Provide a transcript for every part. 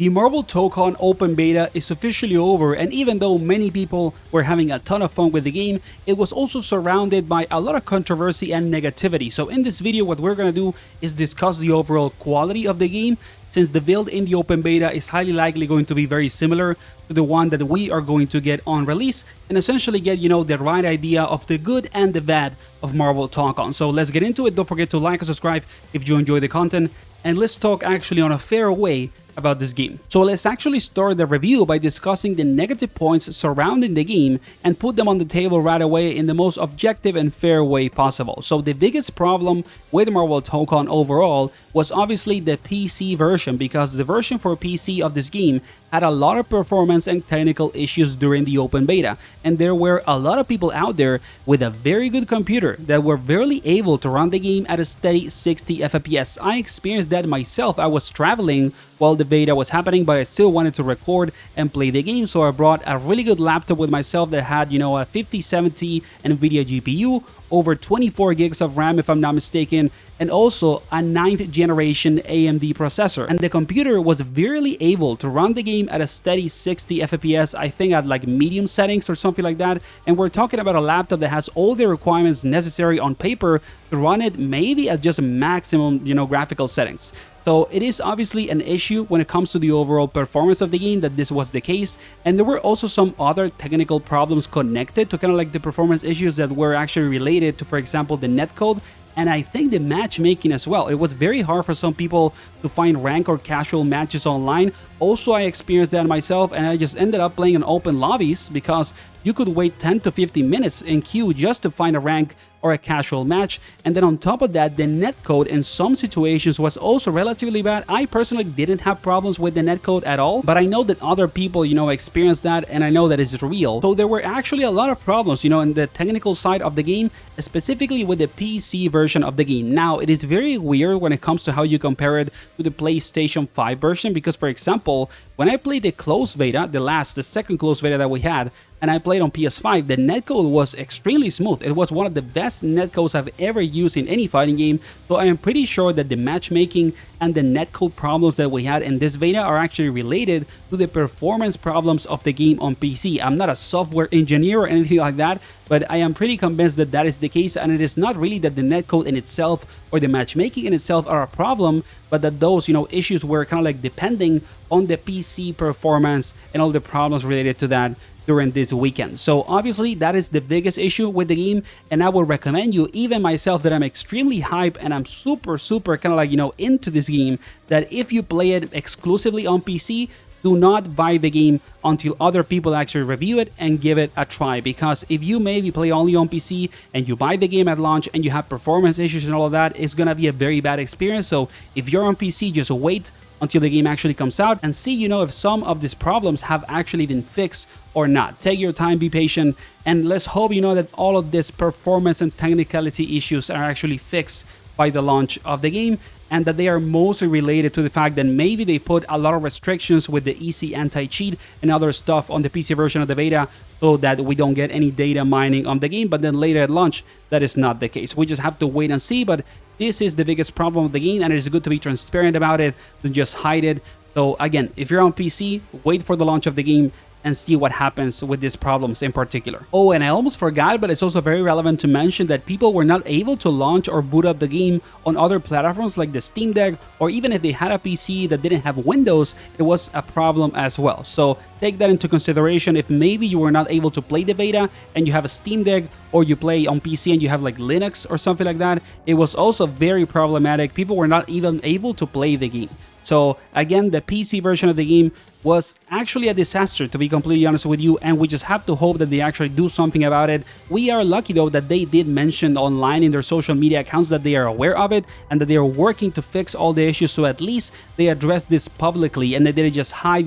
The Marvel Tōkon open beta is officially over, and even though many people were having a ton of fun with the game, it was also surrounded by a lot of controversy and negativity. So in this video, what we're gonna do is discuss the overall quality of the game, since the build in the open beta is highly likely going to be very similar to the one that we are going to get on release, and essentially get, the right idea of the good and the bad of Marvel Tōkon. So let's get into it. Don't forget to like and subscribe if you enjoy the content, and let's talk actually on a fair way about this game. So let's actually start the review by discussing the negative points surrounding the game and put them on the table right away in the most objective and fair way possible. So the biggest problem with Marvel Tōkon overall was obviously the PC version, because the version for PC of this game had a lot of performance and technical issues during the open beta, and there were a lot of people out there with a very good computer that were barely able to run the game at a steady 60 FPS. I experienced that myself. I was traveling while the beta was happening, but I still wanted to record and play the game, so I brought a really good laptop with myself that had, a 5070 NVIDIA GPU, over 24 gigs of RAM if I'm not mistaken, and also a 9th generation AMD processor. And the computer was barely able to run the game at a steady 60 FPS, I think at like medium settings or something like that. And we're talking about a laptop that has all the requirements necessary on paper to run it maybe at just maximum, graphical settings. So it is obviously an issue when it comes to the overall performance of the game that this was the case, and there were also some other technical problems connected to kind of like the performance issues that were actually related to, for example, the netcode, and I think the matchmaking as well. It was very hard for some people to find rank or casual matches online. Also, I experienced that myself, and I just ended up playing in open lobbies because you could wait 10 to 15 minutes in queue just to find a rank or a casual match. And then on top of that, the netcode in some situations was also relatively bad. I personally didn't have problems with the netcode at all, but I know that other people, experienced that, and I know that it's real. So there were actually a lot of problems, in the technical side of the game, specifically with the PC version of the game. Now, it is very weird when it comes to how you compare it to the PlayStation 5 version, because, for example, when I played the closed beta, the second closed beta that we had, and I played on PS5, the netcode was extremely smooth. It was one of the best netcodes I've ever used in any fighting game, so I am pretty sure that the matchmaking and the netcode problems that we had in this beta are actually related to the performance problems of the game on PC. I'm not a software engineer or anything like that, but I am pretty convinced that that is the case, and it is not really that the netcode in itself or the matchmaking in itself are a problem, but that those, issues were kind of like depending on the PC performance and all the problems related to that during this weekend. So obviously that is the biggest issue with the game, and I would recommend you, even myself that I'm extremely hyped and I'm super kind of like into this game, that if you play it exclusively on PC, do not buy the game until other people actually review it and give it a try, because if you maybe play only on PC and you buy the game at launch and you have performance issues and all of that, it's gonna be a very bad experience. So if you're on PC, just wait until the game actually comes out and see, if some of these problems have actually been fixed or not. Take your time, be patient, and let's hope, that all of this performance and technicality issues are actually fixed by the launch of the game, and that they are mostly related to the fact that maybe they put a lot of restrictions with the easy anti-cheat and other stuff on the PC version of the beta, so that we don't get any data mining on the game, but then later at launch, that is not the case. We just have to wait and see, but this is the biggest problem of the game, and it is good to be transparent about it than just hide it. So again, if you're on PC, wait for the launch of the game and see what happens with these problems in particular. Oh, and I almost forgot, but it's also very relevant to mention that people were not able to launch or boot up the game on other platforms like the Steam Deck, or even if they had a PC that didn't have Windows, it was a problem as well. So take that into consideration. If maybe you were not able to play the beta and you have a Steam Deck, or you play on PC and you have like Linux or something like that, it was also very problematic. People were not even able to play the game. So again, the PC version of the game was actually a disaster, to be completely honest with you, and we just have to hope that they actually do something about it. We are lucky though that they did mention online in their social media accounts that they are aware of it and that they are working to fix all the issues, so at least they addressed this publicly and they didn't just hide,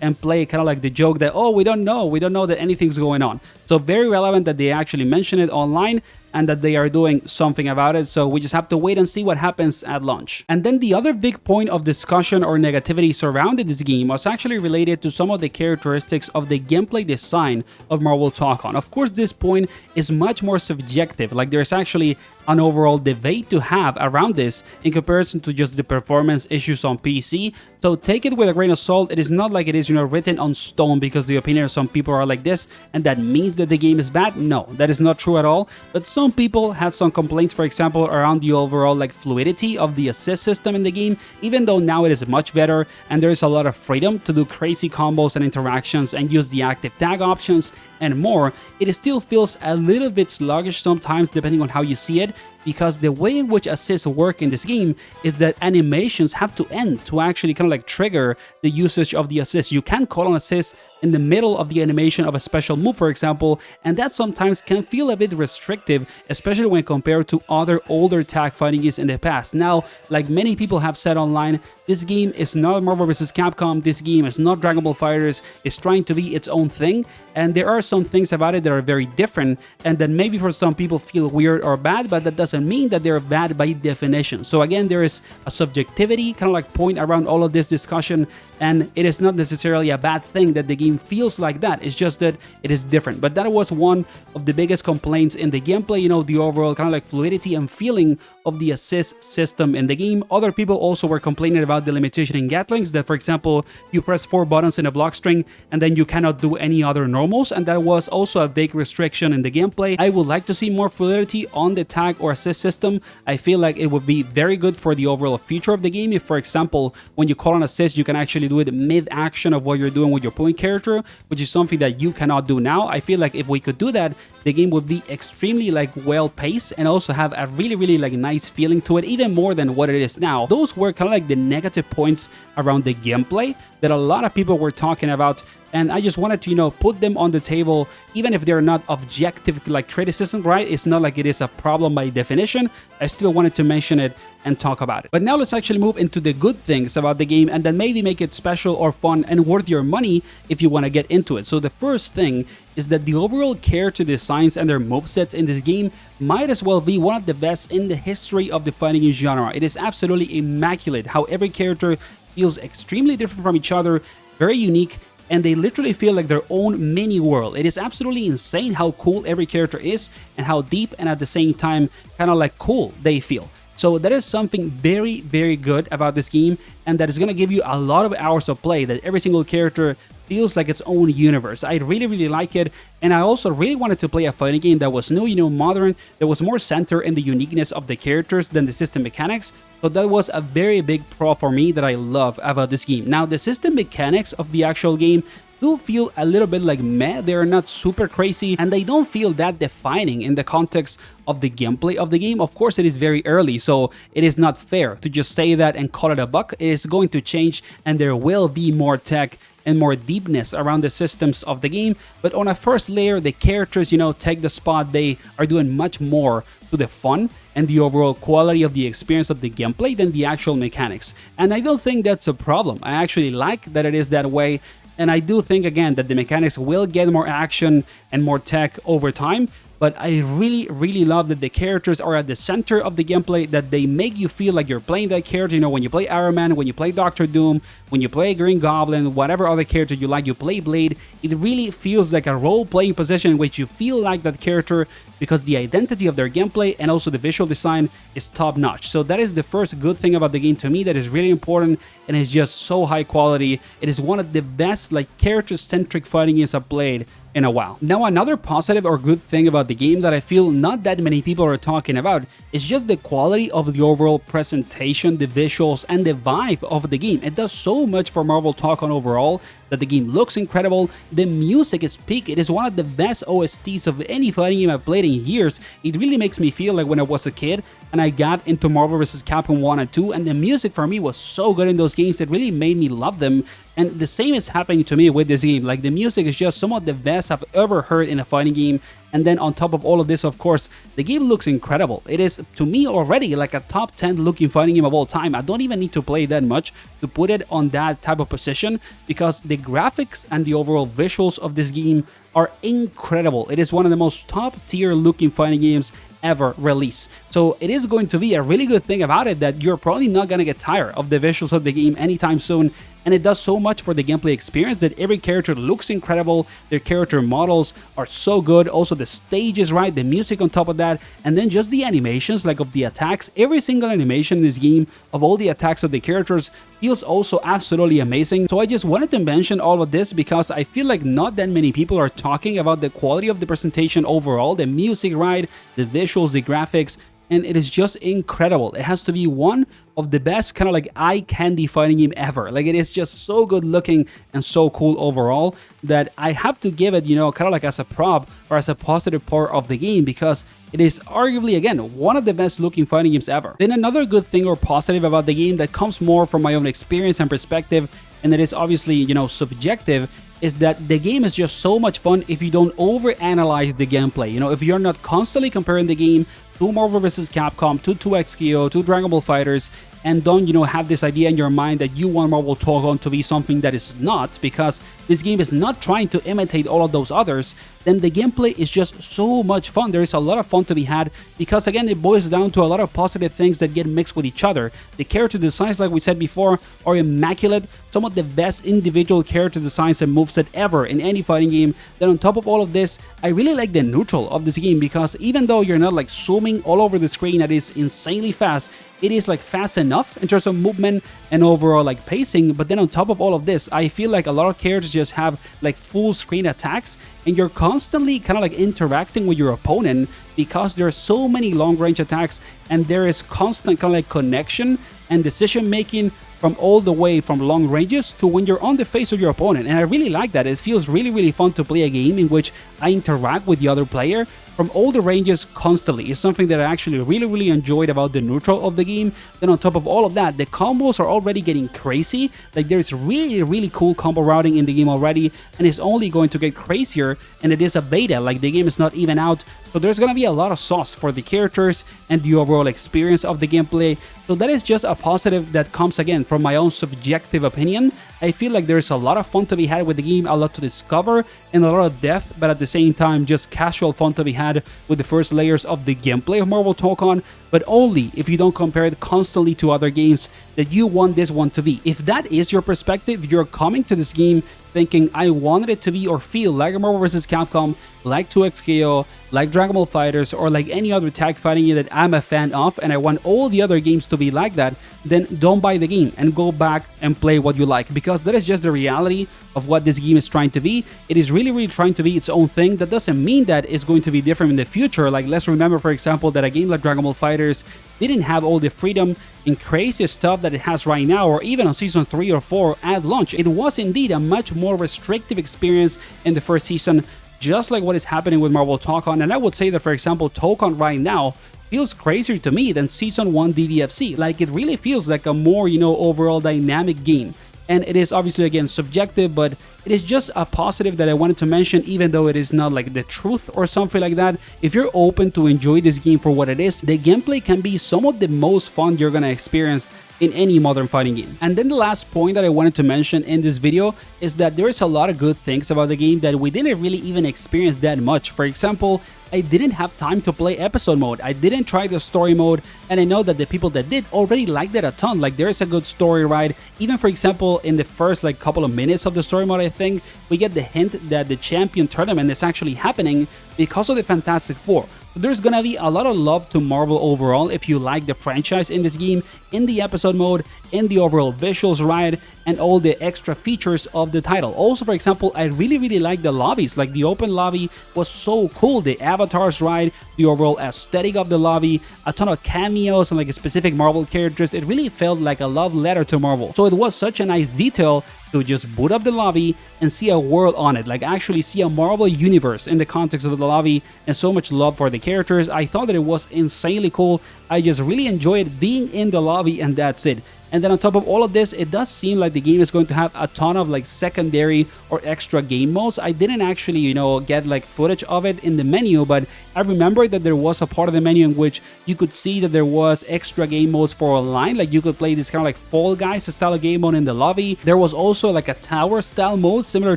and play kind of like the joke that, oh, we don't know that anything's going on. So very relevant that they actually mention it online and that they are doing something about it. So we just have to wait and see what happens at launch. And then the other big point of discussion or negativity surrounding this game was actually related to some of the characteristics of the gameplay design of Marvel Tōkon. Of course, this point is much more subjective. Like, there's actually an overall debate to have around this in comparison to just the performance issues on PC. So take it with a grain of salt. It is not like it is, written on stone because the opinion of some people are like this, and that means that the game is bad. No, that is not true at all. But some people had some complaints, for example, around the overall like fluidity of the assist system in the game, even though now it is much better and there is a lot of freedom to do crazy combos and interactions and use the active tag options and more. It still feels a little bit sluggish sometimes depending on how you see it, because the way in which assists work in this game is that animations have to end to actually kind of like trigger the usage of the assist. You can call on assist in the middle of the animation of a special move, for example, and that sometimes can feel a bit restrictive, especially when compared to other older tag fighting games in the past. Now, like many people have said online, this game is not Marvel vs. Capcom, this game is not Dragon Ball FighterZ, it's trying to be its own thing, and there are some things about it that are very different, and that maybe for some people feel weird or bad, but that doesn't mean that they're bad by definition. So again, there is a subjectivity kind of like point around all of this discussion, and it is not necessarily a bad thing that the game feels like that. It's just that it is different. But that was one of the biggest complaints in the gameplay, the overall kind of like fluidity and feeling of the assist system in the game. Other people also were complaining about the limitation in Gatlings, that for example, you press 4 buttons in a block string and then you cannot do any other normals, and that was also a big restriction in the gameplay. I would like to see more fluidity on the tag or assist system. I feel like it would be very good for the overall feature of the game if, for example, when you call on assist, you can actually do it mid-action of what you're doing with your point character, which is something that you cannot do now. I feel like if we could do that, the game would be extremely like well paced and also have a really like nice feeling to it, even more than what it is now. Those were kind of like the negative points around the gameplay that a lot of people were talking about, and I just wanted to put them on the table, even if they're not objective like criticism, right? It's not like it is a problem by definition. I still wanted to mention it and talk about it. But now let's actually move into the good things about the game, and then maybe make it special or fun and worth your money if you want to get into it. So the first thing is that the overall character designs and their movesets in this game might as well be one of the best in the history of the fighting game genre. It is absolutely immaculate how every character feels extremely different from each other, very unique, and they literally feel like their own mini world. It is absolutely insane how cool every character is and how deep and at the same time kind of like cool they feel. So that is something very good about this game, and that is going to give you a lot of hours of play, that every single character feels like its own universe. I really like it, and I also really wanted to play a fighting game that was new, modern, that was more centered in the uniqueness of the characters than the system mechanics. So that was a very big pro for me that I love about this game. Now, the system mechanics of the actual game do feel a little bit like meh. They are not super crazy, and they don't feel that defining in the context of the gameplay of the game. Of course, it is very early, so it is not fair to just say that and call it a buck. It is going to change, and there will be more tech and more deepness around the systems of the game. But on a first layer, the characters, take the spot. They are doing much more to the fun and the overall quality of the experience of the gameplay than the actual mechanics. And I don't think that's a problem. I actually like that it is that way. And I do think, again, that the mechanics will get more action and more tech over time. But I really love that the characters are at the center of the gameplay, that they make you feel like you're playing that character. When you play Iron Man, when you play Doctor Doom, when you play Green Goblin, whatever other character you like, you play Blade, it really feels like a role-playing position in which you feel like that character, because the identity of their gameplay and also the visual design is top-notch. So that is the first good thing about the game to me that is really important, and is just so high quality. It is one of the best like character-centric fighting games I've played in a while. Now, another positive or good thing about the game that I feel not that many people are talking about is just the quality of the overall presentation, the visuals, and the vibe of the game. It does so much for Marvel Tōkon overall, that the game looks incredible. The music is peak. It is one of the best OSTs of any fighting game I've played in years. It really makes me feel like when I was a kid and I got into Marvel vs. Capcom 1 and 2, and the music for me was so good in those games. It really made me love them. And the same is happening to me with this game. Like, the music is just some of the best I've ever heard in a fighting game. And then on top of all of this, of course, the game looks incredible. It is, to me, already like a top 10 looking fighting game of all time. I don't even need to play that much to put it on that type of position, because the graphics and the overall visuals of this game are incredible. It is one of the most top tier looking fighting games ever released. So it is going to be a really good thing about it, that you're probably not going to get tired of the visuals of the game anytime soon. and it does so much for the gameplay experience that every character looks incredible, their character models are so good, also the stage is right, the music on top of that, and then just the animations like of the attacks. Every single animation in this game of all the attacks of the characters feels also absolutely amazing. So I just wanted to mention all of this because I feel like not that many people are talking about the quality of the presentation overall, the music, right, the visuals, the graphics, and it is just incredible. It has to be one of the best kind of like eye candy fighting game ever. Like, it is just so good looking and so cool overall that I have to give it, you know, kind of like as a prop or as a positive part of the game, because it is arguably, again, one of the best looking fighting games ever. Then another good thing or positive about the game that comes more from my own experience and perspective, and it is obviously, you know, subjective, is that the game is just so much fun if you don't overanalyze the gameplay. You know, if you're not constantly comparing the game to Marvel vs. Capcom, to 2XKO, to Dragon Ball FighterZ, and don't, you know, have this idea in your mind that you want Marvel Tōkon to be something that is not, because this game is not trying to imitate all of those others, then the gameplay is just so much fun. There is a lot of fun to be had because, again, it boils down to a lot of positive things that get mixed with each other. The character designs, like we said before, are immaculate. Some of the best individual character designs and moveset ever in any fighting game. Then on top of all of this, I really like the neutral of this game because even though you're not like zooming all over the screen that is insanely fast, it is like fast enough in terms of movement and overall like pacing. But then on top of all of this, I feel like a lot of characters just have like full screen attacks and you're constantly kind of like interacting with your opponent because there are so many long range attacks and there is constant kind of like connection and decision making from all the way from long ranges to when you're on the face of your opponent. And I really like that. It feels really fun to play a game in which I interact with the other player from all the ranges constantly. It's something that I actually really enjoyed about the neutral of the game. Then on top of all of that, the combos are already getting crazy. Like, there's really cool combo routing in the game already, and it's only going to get crazier, and it is a beta. Like, the game is not even out, so there's gonna be a lot of sauce for the characters and the overall experience of the gameplay. So that is just a positive that comes, again, from my own subjective opinion. I feel like there's a lot of fun to be had with the game, a lot to discover, and a lot of depth, but at the same time, just casual fun to be had with the first layers of the gameplay of Marvel Tōkon, but only if you don't compare it constantly to other games that you want this one to be. If that is your perspective, you're coming to this game thinking, I wanted it to be or feel like a Marvel vs. Capcom, like 2XKO, like Dragon Ball FighterZ, or like any other tag fighting game that I'm a fan of, and I want all the other games to be like that, then don't buy the game and go back and play what you like, because that is just the reality of what this game is trying to be. It is really trying to be its own thing. That doesn't mean that it's going to be different in the future. Like, let's remember, for example, that a game like Dragon Ball FighterZ didn't have all the freedom and crazy stuff that it has right now, or even on Season 3 or 4 at launch. It was indeed a much more restrictive experience in the first season, just like what is happening with Marvel Tōkon. And I would say that, for example, Tōkon right now feels crazier to me than Season 1 DBFC. Like, it really feels like a more, you know, overall dynamic game. And it is obviously, again, subjective, but it is just a positive that I wanted to mention, even though it is not like the truth or something like that. If you're open to enjoy this game for what it is, the gameplay can be some of the most fun you're gonna experience in any modern fighting game. And then the last point that I wanted to mention in this video is that there is a lot of good things about the game that we didn't really even experience that much. For example, I didn't have time to play episode mode. I didn't try the story mode, and I know that the people that did already liked it a ton. Like, there is a good story ride. Even, for example, in the first like couple of minutes of the story mode, I think we get the hint that the champion tournament is actually happening because of the Fantastic Four. There's gonna be a lot of love to Marvel overall if you like the franchise in this game, in the episode mode, in the overall visuals ride, and all the extra features of the title. Also, for example, I really like the lobbies. Like, the open lobby was so cool. The avatars ride, the overall aesthetic of the lobby, a ton of cameos and like specific Marvel characters. It really felt like a love letter to Marvel. So it was such a nice detail to just boot up the lobby and see a world on it, like actually see a Marvel universe in the context of the lobby, and so much love for the characters. I thought that it was insanely cool. I just really enjoyed being in the lobby, and that's it. And then on top of all of this, it does seem like the game is going to have a ton of like secondary or extra game modes. I didn't actually, you know, get like footage of it in the menu, but I remember that there was a part of the menu in which you could see that there was extra game modes for online. Like, you could play this kind of like Fall Guys style game mode in the lobby. There was also like a tower style mode similar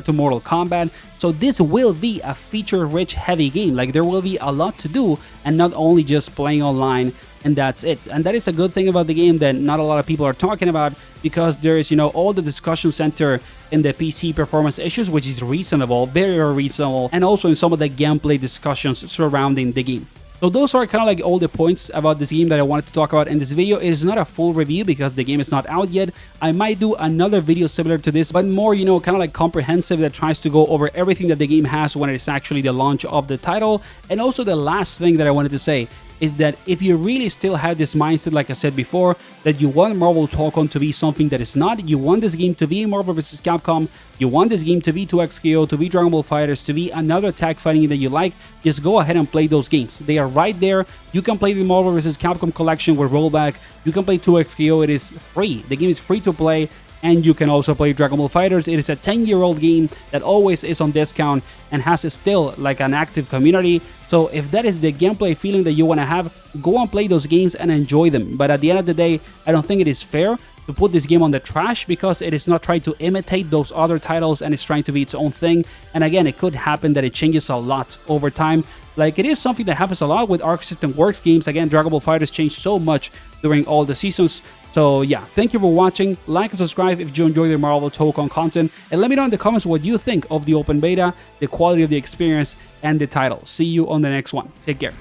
to Mortal Kombat. So this will be a feature-rich heavy game. Like, there will be a lot to do, and not only just playing online and that's it. And that is a good thing about the game that not a lot of people are talking about, because there is, all the discussion center in the PC performance issues, which is reasonable, very, very reasonable, and also in some of the gameplay discussions surrounding the game. So those are kind of like all the points about this game that I wanted to talk about in this video. It is not a full review because the game is not out yet. I might do another video similar to this, but more, kind of like comprehensive, that tries to go over everything that the game has when it's actually the launch of the title. And also the last thing that I wanted to say is that if you really still have this mindset, like I said before, that you want Marvel Tōkon to be something that is not, you want this game to be Marvel vs. Capcom, you want this game to be 2XKO, to be Dragon Ball FighterZ, to be another tag fighting that you like, just go ahead and play those games. They are right there. You can play the Marvel vs. Capcom collection with rollback. You can play 2XKO. It is free. The game is free to play. And you can also play Dragon Ball FighterZ. It is a 10-year-old game that always is on discount and has still like an active community. So if that is the gameplay feeling that you want to have, go and play those games and enjoy them. But at the end of the day, I don't think it is fair to put this game on the trash, because it is not trying to imitate those other titles and it's trying to be its own thing. And again, it could happen that it changes a lot over time. Like, it is something that happens a lot with Arc System Works games. Again, Dragon Ball FighterZ changed so much during all the seasons. So yeah, thank you for watching. Like and subscribe if you enjoy the Marvel Tōkon content, and let me know in the comments what you think of the open beta, the quality of the experience, and the title. See you on the next one. Take care.